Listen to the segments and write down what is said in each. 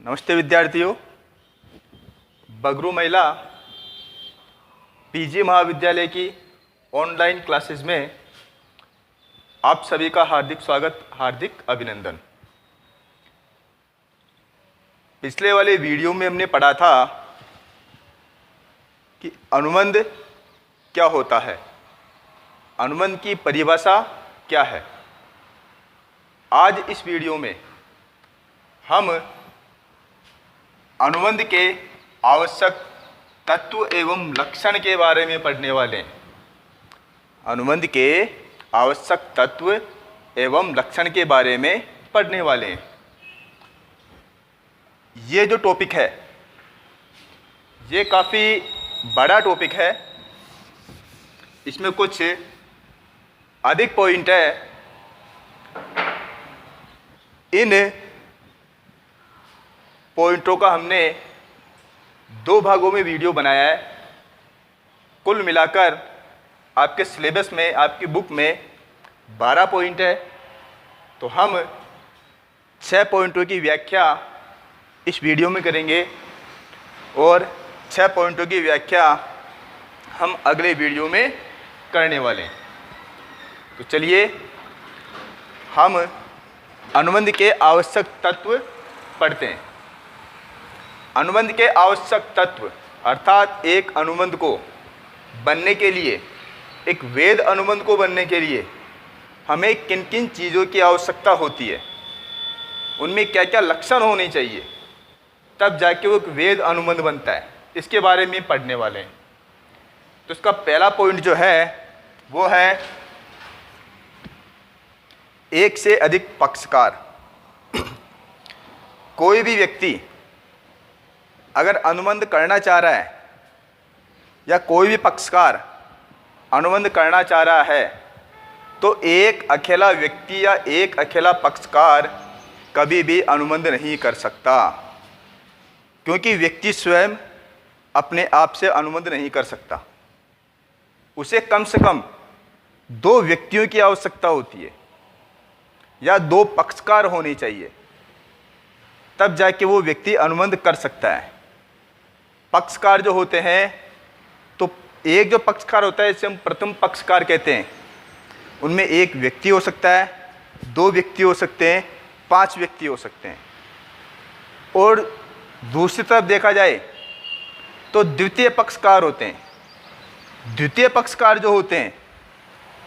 नमस्ते विद्यार्थियों। बगरू महिला पीजी महाविद्यालय की ऑनलाइन क्लासेस में आप सभी का हार्दिक स्वागत, हार्दिक अभिनंदन। पिछले वाले वीडियो में हमने पढ़ा था कि अनुबंध क्या होता है, अनुबंध की परिभाषा क्या है। आज इस वीडियो में हम अनुबंध के आवश्यक तत्व एवं लक्षण के बारे में पढ़ने वाले हैं। अनुबंध के आवश्यक तत्व एवं लक्षण के बारे में पढ़ने वाले हैं। ये जो टॉपिक है ये काफ़ी बड़ा टॉपिक है, इसमें कुछ अधिक पॉइंट है। इन पॉइंटों का हमने 2 भागों में वीडियो बनाया है। कुल मिलाकर आपके सिलेबस में, आपकी बुक में 12 पॉइंट है, तो हम 6 पॉइंटों की व्याख्या इस वीडियो में करेंगे और 6 पॉइंटों की व्याख्या हम अगले वीडियो में करने वाले हैं। तो चलिए हम अनुबंध के आवश्यक तत्व पढ़ते हैं। अनुबंध के आवश्यक तत्व अर्थात एक अनुबंध को बनने के लिए, एक वैध अनुबंध को बनने के लिए हमें किन किन चीज़ों की आवश्यकता होती है, उनमें क्या क्या लक्षण होने चाहिए, तब जाके वो एक वैध अनुबंध बनता है, इसके बारे में पढ़ने वाले हैं। तो इसका पहला पॉइंट जो है वो है एक से अधिक पक्षकार। कोई भी व्यक्ति अगर अनुबंध करना चाह रहा है या कोई भी पक्षकार अनुबंध करना चाह रहा है तो एक अकेला व्यक्ति या एक अकेला पक्षकार कभी भी अनुबंध नहीं कर सकता, क्योंकि व्यक्ति स्वयं अपने आप से अनुबंध नहीं कर सकता। उसे कम से कम 2 व्यक्तियों की आवश्यकता होती है या 2 पक्षकार होने चाहिए, तब जाके वो व्यक्ति अनुबंध कर सकता है। पक्षकार जो होते हैं, तो एक जो पक्षकार होता है इसे हम प्रथम पक्षकार कहते हैं। उनमें एक व्यक्ति हो सकता है, 2 व्यक्ति हो सकते हैं, 5 व्यक्ति हो सकते हैं। और दूसरी तरफ देखा जाए तो द्वितीय पक्षकार होते हैं। द्वितीय पक्षकार जो होते हैं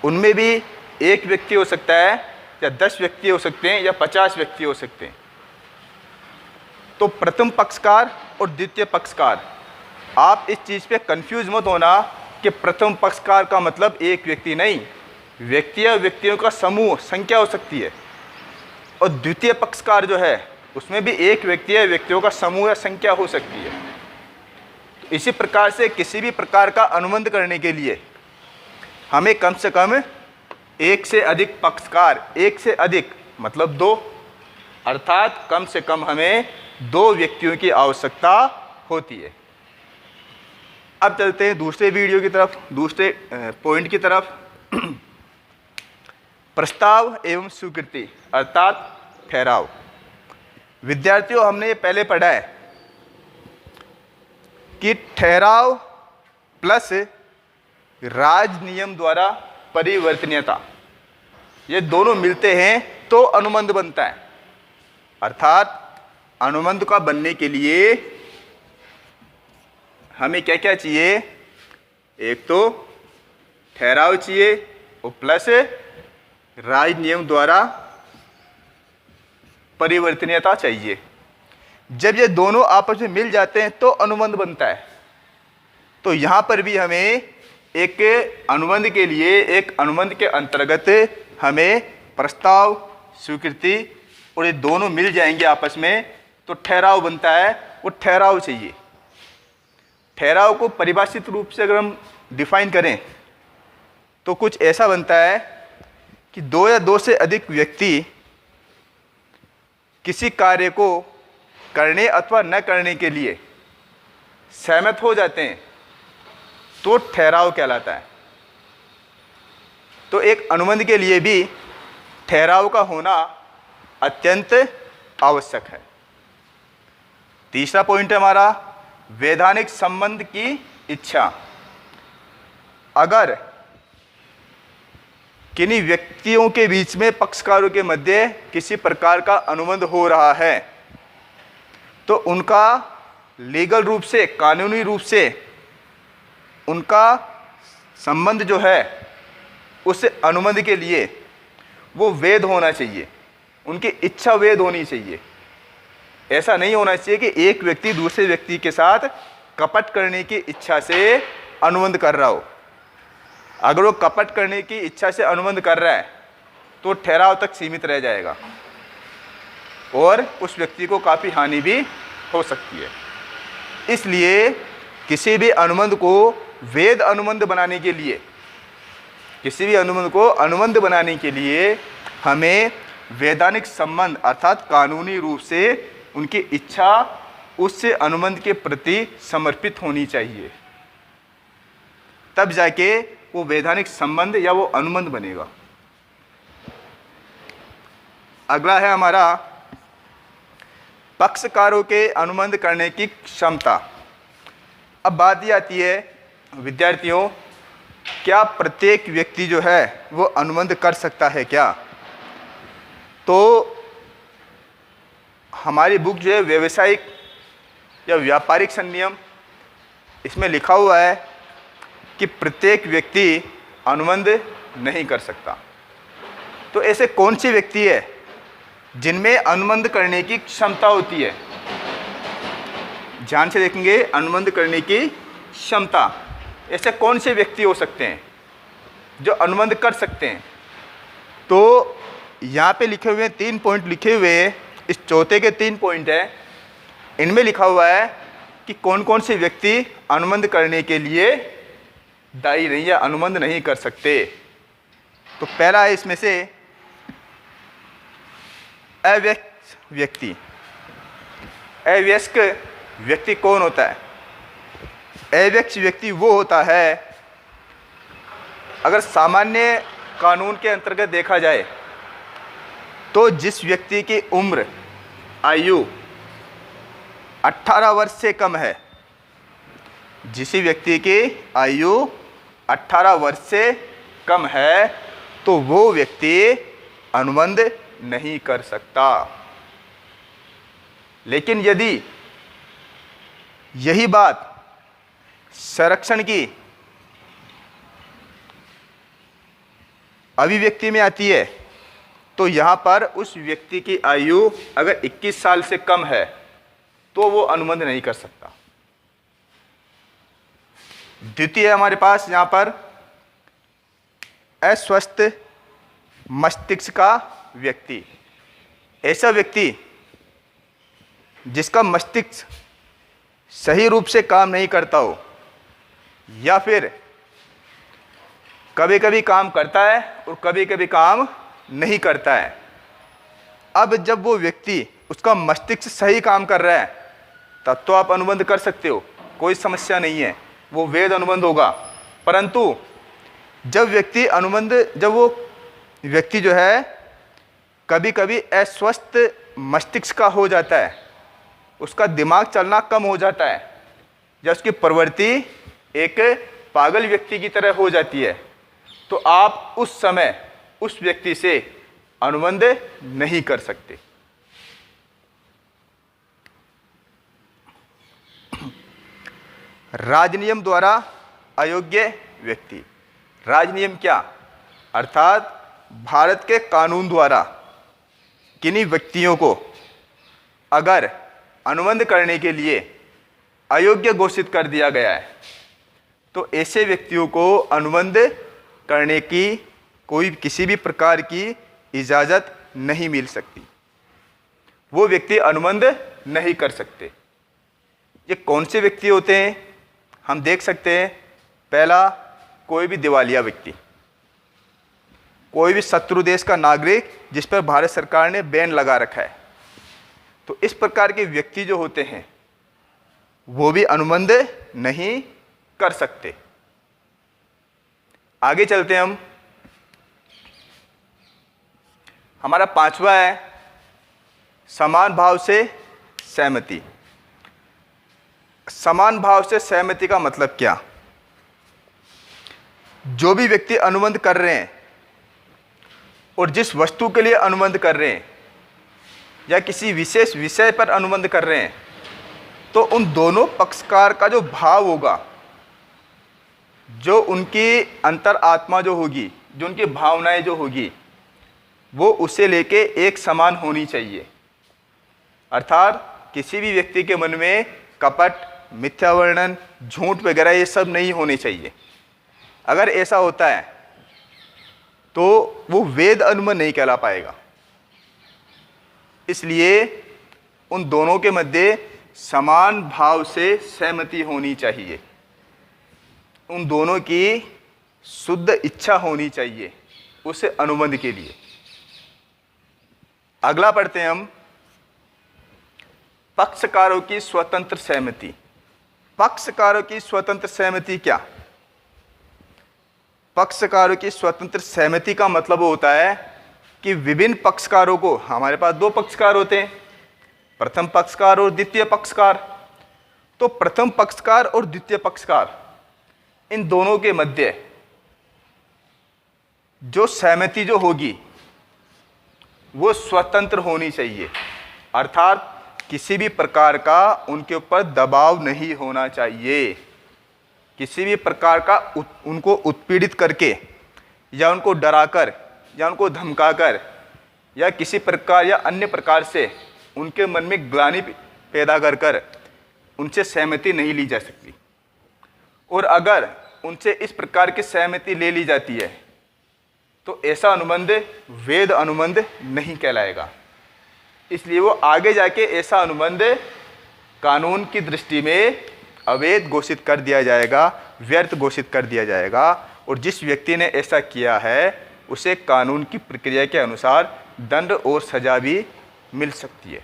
उनमें भी एक व्यक्ति हो सकता है या 10 व्यक्ति हो सकते हैं या 50 व्यक्ति हो सकते हैं। तो प्रथम पक्षकार और द्वितीय पक्षकार, आप इस चीज़ पे कंफ्यूज मत होना कि प्रथम पक्षकार का मतलब एक व्यक्ति नहीं, व्यक्ति या व्यक्तियों का समूह, संख्या हो सकती है। और द्वितीय पक्षकार जो है उसमें भी एक व्यक्ति या व्यक्तियों का समूह या संख्या हो सकती है। तो इसी प्रकार से किसी भी प्रकार का अनुबंध करने के लिए हमें कम से कम एक से अधिक पक्षकार, एक से अधिक मतलब 2, अर्थात कम से कम हमें 2 व्यक्तियों की आवश्यकता होती है। अब चलते हैं दूसरे वीडियो की तरफ, दूसरे पॉइंट की तरफ। प्रस्ताव एवं स्वीकृति अर्थात ठहराव। विद्यार्थियों, हमने ये पहले पढ़ा है कि ठहराव प्लस राज नियम द्वारा परिवर्तनीयता, ये दोनों मिलते हैं तो अनुबंध बनता है। अर्थात अनुबंध का बनने के लिए हमें क्या क्या चाहिए? एक तो ठहराव चाहिए और प्लस राज नियम द्वारा परिवर्तनीयता चाहिए। जब ये दोनों आपस में मिल जाते हैं तो अनुबंध बनता है। तो यहाँ पर भी हमें एक अनुबंध के लिए, एक अनुबंध के अंतर्गत हमें प्रस्ताव, स्वीकृति और ये दोनों मिल जाएंगे आपस में तो ठहराव बनता है। वो ठहराव चाहिए। ठहराव को परिभाषित रूप से अगर हम डिफाइन करें तो कुछ ऐसा बनता है कि 2 या 2 से अधिक व्यक्ति किसी कार्य को करने अथवा न करने के लिए सहमत हो जाते हैं तो ठहराव कहलाता है। तो एक अनुबंध के लिए भी ठहराव का होना अत्यंत आवश्यक है। तीसरा पॉइंट है हमारा वैधानिक संबंध की इच्छा। अगर किन्हीं व्यक्तियों के बीच में पक्षकारों के मध्य किसी प्रकार का अनुबंध हो रहा है तो उनका लीगल रूप से, कानूनी रूप से उनका संबंध जो है उस अनुबंध के लिए वो वैध होना चाहिए, उनकी इच्छा वैध होनी चाहिए। ऐसा नहीं होना चाहिए कि एक व्यक्ति दूसरे व्यक्ति के साथ कपट करने की इच्छा से अनुबंध कर रहा हो। अगर वो कपट करने की इच्छा से अनुबंध कर रहा है तो ठहराव तक सीमित रह जाएगा और उस व्यक्ति को काफ़ी हानि भी हो सकती है। इसलिए किसी भी अनुबंध को वैध अनुबंध बनाने के लिए, किसी भी अनुबंध को अनुबंध बनाने के लिए हमें वैधानिक संबंध अर्थात कानूनी रूप से उनकी इच्छा उससे अनुबंध के प्रति समर्पित होनी चाहिए, तब जाके वो वैधानिक संबंध या वो अनुबंध बनेगा। अगला है हमारा पक्षकारों के अनुबंध करने की क्षमता। अब बात ये आती है विद्यार्थियों, क्या प्रत्येक व्यक्ति जो है वो अनुबंध कर सकता है क्या? तो हमारी बुक जो है व्यवसायिक या व्यापारिक संनियम, इसमें लिखा हुआ है कि प्रत्येक व्यक्ति अनुबंध नहीं कर सकता। तो ऐसे कौन से व्यक्ति है जिनमें अनुबंध करने की क्षमता होती है? ध्यान से देखेंगे, अनुबंध करने की क्षमता, ऐसे कौन से व्यक्ति हो सकते हैं जो अनुबंध कर सकते हैं? तो यहाँ पे लिखे हुए 3 पॉइंट लिखे हुए हैं, इस चौथे के 3 पॉइंट हैं। इनमें लिखा हुआ है कि कौन कौन से व्यक्ति अनुबंध करने के लिए दायी नहीं या अनुबंध नहीं कर सकते। तो पहला है इसमें से अव्यस्क व्यक्ति। अव्यस्क व्यक्ति कौन होता है? अव्यस्क व्यक्ति वो होता है, अगर सामान्य कानून के अंतर्गत देखा जाए तो जिस व्यक्ति की उम्र आयु 18 वर्ष से कम है, जिस व्यक्ति की आयु 18 वर्ष से कम है तो वो व्यक्ति अनुबंध नहीं कर सकता। लेकिन यदि यही बात संरक्षण की अभिव्यक्ति में आती है तो यहाँ पर उस व्यक्ति की आयु अगर 21 साल से कम है तो वो अनुबंध नहीं कर सकता। द्वितीय हमारे पास यहाँ पर अस्वस्थ मस्तिष्क का व्यक्ति। ऐसा व्यक्ति जिसका मस्तिष्क सही रूप से काम नहीं करता हो या फिर कभी कभी काम करता है और कभी कभी काम नहीं करता है। अब जब वो व्यक्ति, उसका मस्तिष्क सही काम कर रहा है तब तो आप अनुबंध कर सकते हो, कोई समस्या नहीं है, वो वैध अनुबंध होगा। परंतु जब वो व्यक्ति जो है कभी कभी अस्वस्थ मस्तिष्क का हो जाता है, उसका दिमाग चलना कम हो जाता है, या उसकी प्रवृत्ति एक पागल व्यक्ति की तरह हो जाती है, तो आप उस समय उस व्यक्ति से अनुबंध नहीं कर सकते। राजनियम द्वारा अयोग्य व्यक्ति। राजनियम क्या? अर्थात भारत के कानून द्वारा किन्हीं व्यक्तियों को अगर अनुबंध करने के लिए अयोग्य घोषित कर दिया गया है तो ऐसे व्यक्तियों को अनुबंध करने की कोई किसी भी प्रकार की इजाज़त नहीं मिल सकती, वो व्यक्ति अनुबंध नहीं कर सकते। ये कौन से व्यक्ति होते हैं? हम देख सकते हैं, पहला, कोई भी दिवालिया व्यक्ति, कोई भी शत्रु देश का नागरिक जिस पर भारत सरकार ने बैन लगा रखा है, तो इस प्रकार के व्यक्ति जो होते हैं वो भी अनुबंध नहीं कर सकते। आगे चलते हैं हम। हमारा 5वां है समान भाव से सहमति। समान भाव से सहमति का मतलब क्या? जो भी व्यक्ति अनुबंध कर रहे हैं और जिस वस्तु के लिए अनुबंध कर रहे हैं या किसी विशेष विषय पर अनुबंध कर रहे हैं, तो उन दोनों पक्षकार का जो भाव होगा, जो उनकी अंतर आत्मा जो होगी, जो उनकी भावनाएं जो होगी, वो उसे लेके एक समान होनी चाहिए। अर्थात किसी भी व्यक्ति के मन में कपट, मिथ्या वर्णन, झूठ वगैरह ये सब नहीं होने चाहिए। अगर ऐसा होता है तो वो वेद अनुबंध नहीं कहला पाएगा। इसलिए उन दोनों के मध्य समान भाव से सहमति होनी चाहिए, उन दोनों की शुद्ध इच्छा होनी चाहिए उस अनुबंध के लिए। अगला पढ़ते हैं हम, पक्षकारों की स्वतंत्र सहमति। पक्षकारों की स्वतंत्र सहमति क्या? पक्षकारों की स्वतंत्र सहमति का मतलब होता है कि विभिन्न पक्षकारों को, हमारे पास दो पक्षकार होते हैं, प्रथम पक्षकार और द्वितीय पक्षकार। तो प्रथम पक्षकार और द्वितीय पक्षकार, इन दोनों के मध्य जो सहमति जो होगी वो स्वतंत्र होनी चाहिए। अर्थात किसी भी प्रकार का उनके ऊपर दबाव नहीं होना चाहिए, किसी भी प्रकार का उनको उत्पीड़ित करके या उनको डराकर या उनको धमकाकर या किसी प्रकार या अन्य प्रकार से उनके मन में ग्लानि पैदा कर कर उनसे सहमति नहीं ली जा सकती। और अगर उनसे इस प्रकार की सहमति ले ली जाती है तो ऐसा अनुबंध वेद अनुबंध नहीं कहलाएगा। इसलिए वो आगे जाके ऐसा अनुबंध कानून की दृष्टि में अवैध घोषित कर दिया जाएगा, व्यर्थ घोषित कर दिया जाएगा, और जिस व्यक्ति ने ऐसा किया है उसे कानून की प्रक्रिया के अनुसार दंड और सजा भी मिल सकती है।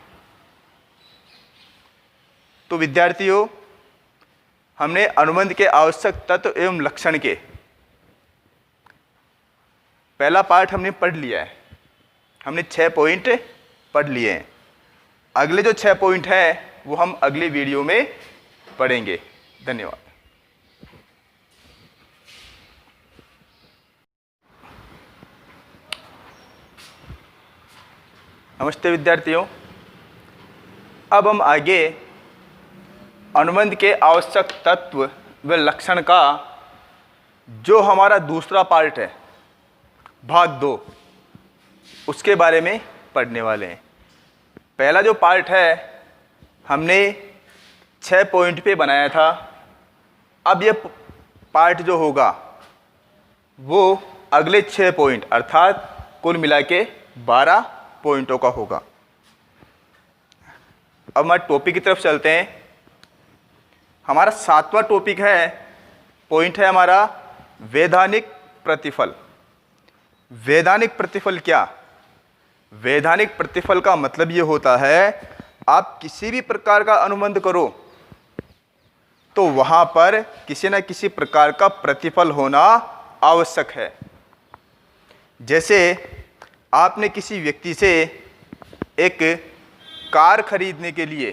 तो विद्यार्थियों, हमने अनुबंध के आवश्यक तत्व एवं लक्षण के पहला पार्ट हमने पढ़ लिया है। हमने 6 पॉइंट पढ़ लिए हैं। अगले जो 6 पॉइंट हैं वो हम अगले वीडियो में पढ़ेंगे। धन्यवाद। नमस्ते विद्यार्थियों, अब हम आगे अनुबंध के आवश्यक तत्व व लक्षण का जो हमारा दूसरा पार्ट है, भाग 2, उसके बारे में पढ़ने वाले हैं। पहला जो पार्ट है हमने 6 पॉइंट पे बनाया था। अब ये पार्ट जो होगा वो अगले 6 पॉइंट अर्थात कुल मिला के 12 पॉइंटों का होगा। अब हमारे टॉपिक की तरफ चलते हैं। हमारा 7वां टॉपिक है, पॉइंट है हमारा वैधानिक प्रतिफल। वैधानिक प्रतिफल क्या? वैधानिक प्रतिफल का मतलब ये होता है, आप किसी भी प्रकार का अनुबंध करो तो वहां पर किसी न किसी प्रकार का प्रतिफल होना आवश्यक है। जैसे आपने किसी व्यक्ति से एक कार खरीदने के लिए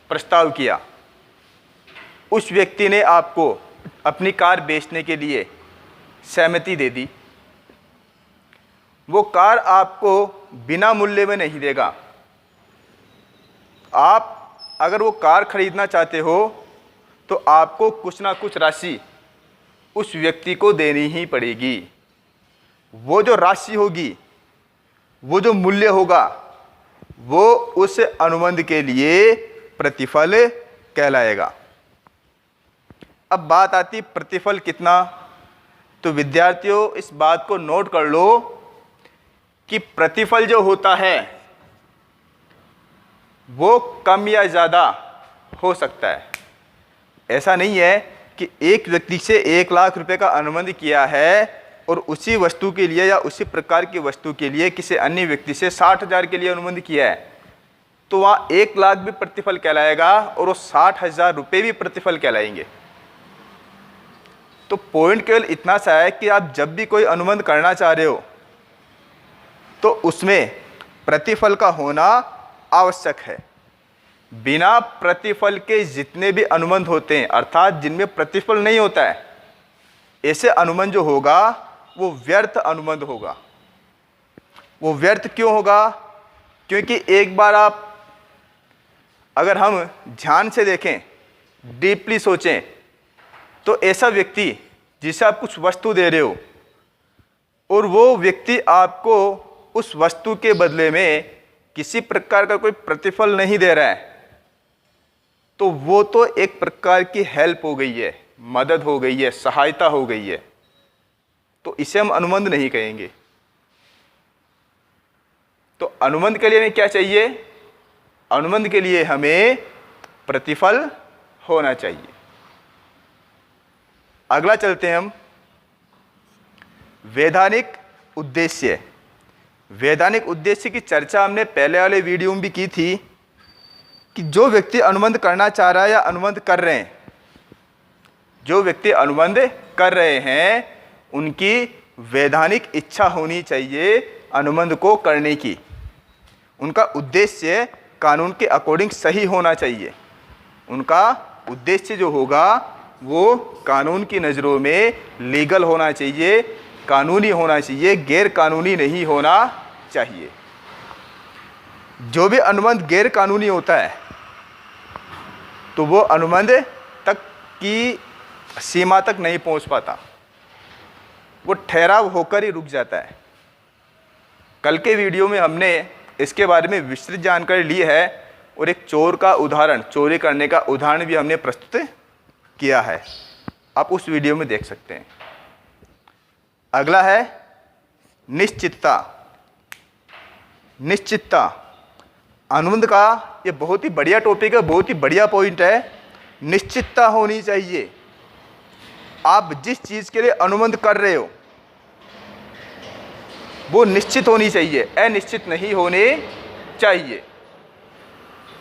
प्रस्ताव किया, उस व्यक्ति ने आपको अपनी कार बेचने के लिए सहमति दे दी। वो कार आपको बिना मूल्य में नहीं देगा। आप अगर वो कार खरीदना चाहते हो तो आपको कुछ ना कुछ राशि उस व्यक्ति को देनी ही पड़ेगी। वो जो राशि होगी, वो जो मूल्य होगा, वो उस अनुबंध के लिए प्रतिफल कहलाएगा। अब बात आती प्रतिफल कितना। तो विद्यार्थियों, इस बात को नोट कर लो कि प्रतिफल जो होता है वो कम या ज़्यादा हो सकता है। ऐसा नहीं है कि एक व्यक्ति से 1 लाख रुपए का अनुबंध किया है और उसी वस्तु के लिए या उसी प्रकार की वस्तु के लिए किसी अन्य व्यक्ति से 60,000 के लिए अनुबंध किया है, तो वहाँ 1 लाख भी प्रतिफल कहलाएगा और वो 60,000 रुपये भी प्रतिफल कहलाएंगे। तो पॉइंट केवल इतना सा है कि आप जब भी कोई अनुबंध करना चाह रहे हो तो उसमें प्रतिफल का होना आवश्यक है। बिना प्रतिफल के जितने भी अनुबंध होते हैं, अर्थात जिनमें प्रतिफल नहीं होता है, ऐसे अनुबंध जो होगा वो व्यर्थ अनुबंध होगा। वो व्यर्थ क्यों होगा? क्योंकि एक बार आप, अगर हम ध्यान से देखें, डीपली सोचें, तो ऐसा व्यक्ति जिसे आप कुछ वस्तु दे रहे हो और वो व्यक्ति आपको उस वस्तु के बदले में किसी प्रकार का कोई प्रतिफल नहीं दे रहा है, तो वो तो एक प्रकार की हेल्प हो गई है, मदद हो गई है, सहायता हो गई है, तो इसे हम अनुबंध नहीं कहेंगे। तो अनुबंध के लिए हमें क्या चाहिए? अनुबंध के लिए हमें प्रतिफल होना चाहिए। अगला चलते हैं हम, वैधानिक उद्देश्य। वैधानिक उद्देश्य की चर्चा हमने पहले वाले वीडियो में भी की थी कि जो व्यक्ति अनुबंध करना चाह रहा है या अनुबंध कर रहे हैं, जो व्यक्ति अनुबंध कर रहे हैं, उनकी वैधानिक इच्छा होनी चाहिए अनुबंध को करने की। उनका उद्देश्य कानून के अकॉर्डिंग सही होना चाहिए। उनका उद्देश्य जो होगा वो कानून की नज़रों में लीगल होना चाहिए, कानूनी होना चाहिए, गैर कानूनी नहीं होना चाहिए। जो भी अनुबंध गैर कानूनी होता है तो वो अनुबंध तक की सीमा तक नहीं पहुंच पाता, वो ठहराव होकर ही रुक जाता है। कल के वीडियो में हमने इसके बारे में विस्तृत जानकारी ली है और एक चोर का उदाहरण, चोरी करने का उदाहरण भी हमने प्रस्तुत किया है, आप उस वीडियो में देख सकते हैं। अगला है निश्चितता। निश्चितता अनुबंध का ये बहुत ही बढ़िया टॉपिक है, बहुत ही बढ़िया पॉइंट है। निश्चितता होनी चाहिए। आप जिस चीज़ के लिए अनुबंध कर रहे हो वो निश्चित होनी चाहिए, अनिश्चित नहीं होने चाहिए।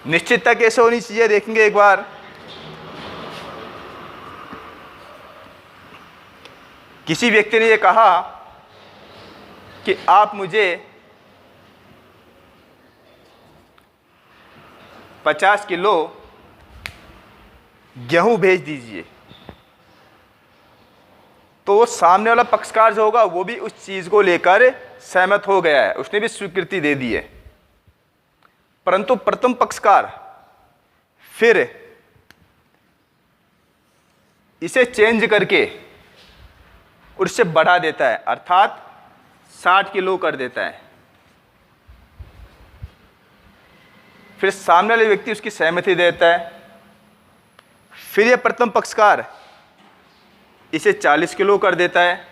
निश्चितता कैसे होनी चाहिए देखेंगे एक बार। किसी व्यक्ति ने ये कहा कि आप मुझे 50 किलो गेहूं भेज दीजिए, तो वो सामने वाला पक्षकार जो होगा वो भी उस चीज को लेकर सहमत हो गया है, उसने भी स्वीकृति दे दी है। परंतु प्रथम पक्षकार फिर इसे चेंज करके और इससे बढ़ा देता है, अर्थात 60 किलो कर देता है। फिर सामने वाले व्यक्ति उसकी सहमति देता है। फिर यह प्रथम पक्षकार इसे 40 किलो कर देता है।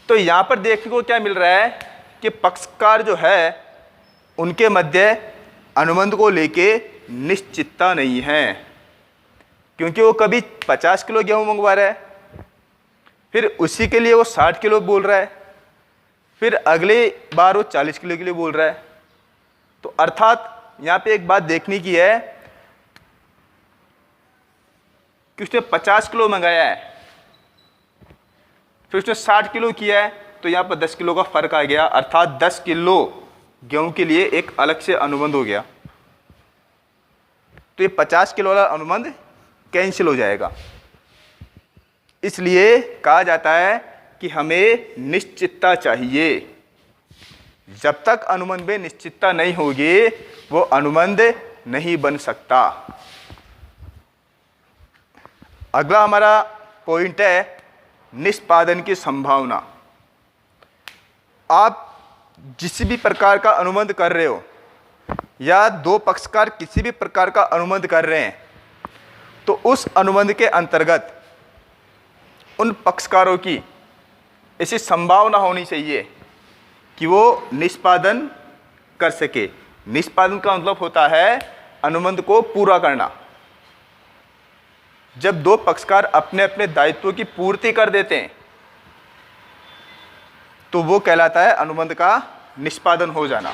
तो यहाँ पर देखने को क्या मिल रहा है कि पक्षकार जो है उनके मध्य अनुबंध को लेके निश्चितता नहीं है, क्योंकि वो कभी 50 किलो गेहूं मंगवा रहा है, फिर उसी के लिए वो 60 किलो बोल रहा है, फिर अगले बार वो 40 किलो के लिए बोल रहा है। तो अर्थात यहाँ पे एक बात देखने की है कि उसने 50 किलो मंगाया है, फिर उसने 60 किलो किया है, तो यहाँ पर 10 किलो का फर्क आ गया, अर्थात 10 किलो गेहूं के लिए एक अलग से अनुबंध हो गया। तो ये 50 किलो वाला अनुबंध कैंसिल हो जाएगा। इसलिए कहा जाता है कि हमें निश्चितता चाहिए। जब तक अनुबंध में निश्चितता नहीं होगी वो अनुबंध नहीं बन सकता। अगला हमारा पॉइंट है निष्पादन की संभावना। आप जिस भी प्रकार का अनुबंध कर रहे हो या दो पक्षकार किसी भी प्रकार का अनुबंध कर रहे हैं, तो उस अनुबंध के अंतर्गत उन पक्षकारों की ऐसी संभावना होनी चाहिए कि वो निष्पादन कर सके। निष्पादन का मतलब होता है अनुबंध को पूरा करना। जब दो पक्षकार अपने अपने दायित्वों की पूर्ति कर देते हैं तो वो कहलाता है अनुबंध का निष्पादन हो जाना।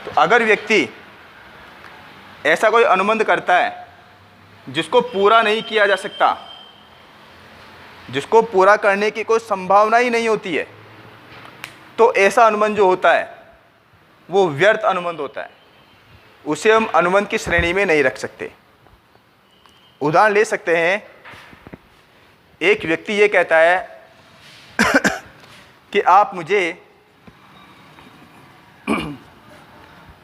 तो अगर व्यक्ति ऐसा कोई अनुबंध करता है जिसको पूरा नहीं किया जा सकता, जिसको पूरा करने की कोई संभावना ही नहीं होती है, तो ऐसा अनुबंध जो होता है वो व्यर्थ अनुबंध होता है। उसे हम अनुबंध की श्रेणी में नहीं रख सकते। उदाहरण ले सकते हैं, एक व्यक्ति ये कहता है कि आप मुझे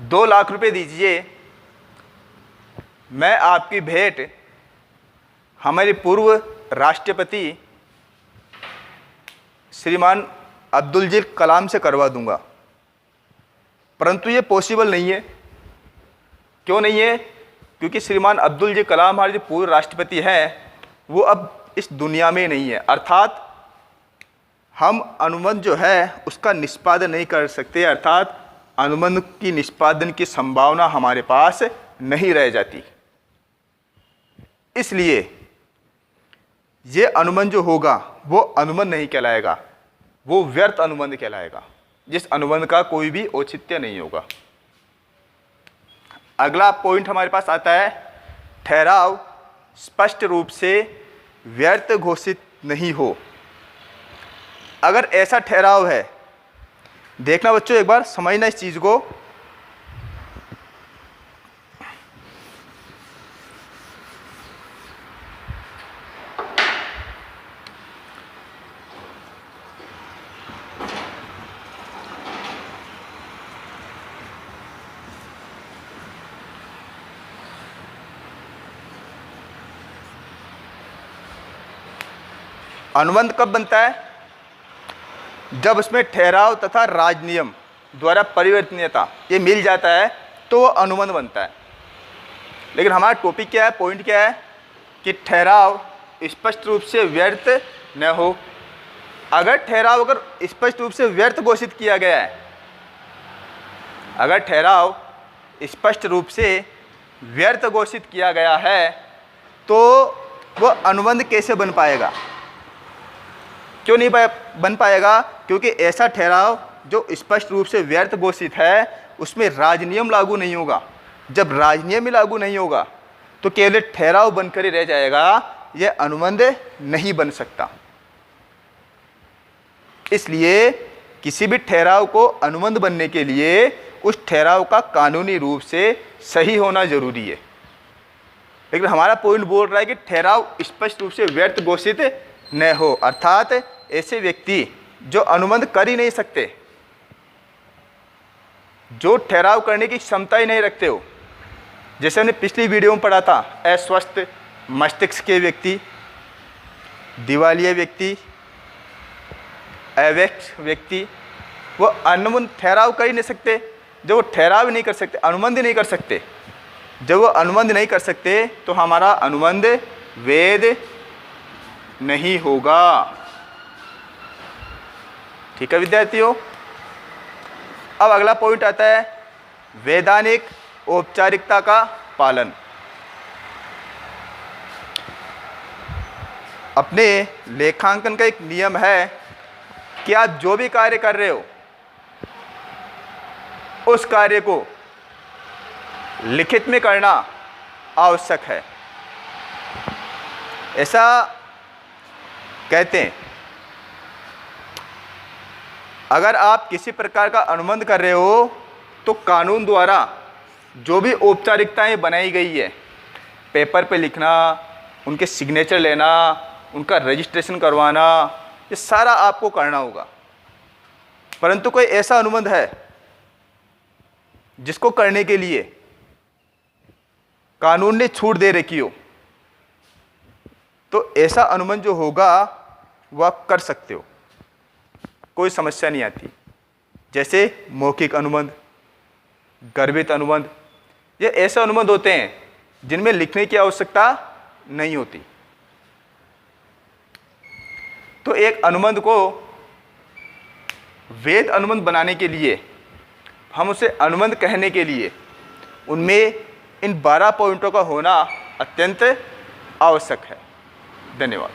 2 लाख रुपए दीजिए, मैं आपकी भेंट हमारे पूर्व राष्ट्रपति श्रीमान अब्दुल कलाम से करवा दूंगा। परंतु ये पॉसिबल नहीं है। क्यों नहीं है? क्योंकि श्रीमान अब्दुल कलाम हमारे जो पूर्व राष्ट्रपति हैं वो अब इस दुनिया में नहीं है, अर्थात हम अनुबंध जो है उसका निष्पादन नहीं कर सकते, अर्थात अनुबंध की निष्पादन की संभावना हमारे पास नहीं रह जाती। इसलिए ये अनुबंध जो होगा वो अनुबंध नहीं कहलाएगा, वो व्यर्थ अनुबंध कहलाएगा, जिस अनुबंध का कोई भी औचित्य नहीं होगा। अगला पॉइंट हमारे पास आता है, ठहराव स्पष्ट रूप से व्यर्थ घोषित नहीं हो। अगर ऐसा ठहराव है, देखना बच्चों, एक बार समझना इस चीज को। अनुबंध कब बनता है? जब उसमें ठहराव तथा राजनियम द्वारा परिवर्तनीयता ये मिल जाता है तो वो अनुबंध बनता है। लेकिन हमारा टॉपिक क्या है, पॉइंट क्या है कि ठहराव स्पष्ट रूप से व्यर्थ न हो। अगर ठहराव स्पष्ट रूप से व्यर्थ घोषित किया गया है, अगर ठहराव स्पष्ट रूप से व्यर्थ घोषित किया गया है तो वह अनुबंध कैसे बन पाएगा? क्यों नहीं बन पाएगा? क्योंकि ऐसा ठहराव जो स्पष्ट रूप से व्यर्थ घोषित है उसमें राजनियम लागू नहीं होगा। जब राजनियम ही लागू नहीं होगा तो केवल ठहराव बनकर ही रह जाएगा, यह अनुबंध नहीं बन सकता। इसलिए किसी भी ठहराव को अनुबंध बनने के लिए उस ठहराव का कानूनी रूप से सही होना जरूरी है। लेकिन हमारा पॉइंट बोल रहा है कि ठहराव स्पष्ट रूप से व्यर्थ घोषित न हो, अर्थात ऐसे व्यक्ति जो अनुबंध कर ही नहीं सकते, जो ठहराव करने की क्षमता ही नहीं रखते हो, जैसे हमने पिछली वीडियो में पढ़ा था, अस्वस्थ मस्तिष्क के व्यक्ति, दिवालिया व्यक्ति, अव्यक्त व्यक्ति, वो अनुबंध ठहराव कर ही नहीं सकते। जब वो ठहराव नहीं कर सकते, अनुबंध नहीं कर सकते, जब वो अनुबंध नहीं कर सकते तो हमारा अनुबंध वैध नहीं होगा। ठीक है विद्यार्थियों। अब अगला पॉइंट आता है वैधानिक औपचारिकता का पालन। अपने लेखांकन का एक नियम है कि आप जो भी कार्य कर रहे हो उस कार्य को लिखित में करना आवश्यक है, ऐसा कहते हैं। अगर आप किसी प्रकार का अनुबंध कर रहे हो तो कानून द्वारा जो भी औपचारिकताएं बनाई गई है, पेपर पे लिखना, उनके सिग्नेचर लेना, उनका रजिस्ट्रेशन करवाना, ये सारा आपको करना होगा। परंतु कोई ऐसा अनुबंध है जिसको करने के लिए कानून ने छूट दे रखी हो, तो ऐसा अनुबंध जो होगा वह आप कर सकते हो, कोई समस्या नहीं आती। जैसे मौखिक अनुबंध, गर्भित अनुबंध, ये ऐसे अनुबंध होते हैं जिनमें लिखने की आवश्यकता नहीं होती। तो एक अनुबंध को वैध अनुबंध बनाने के लिए, हम उसे अनुबंध कहने के लिए उनमें इन 12 पॉइंटों का होना अत्यंत आवश्यक है। धन्यवाद।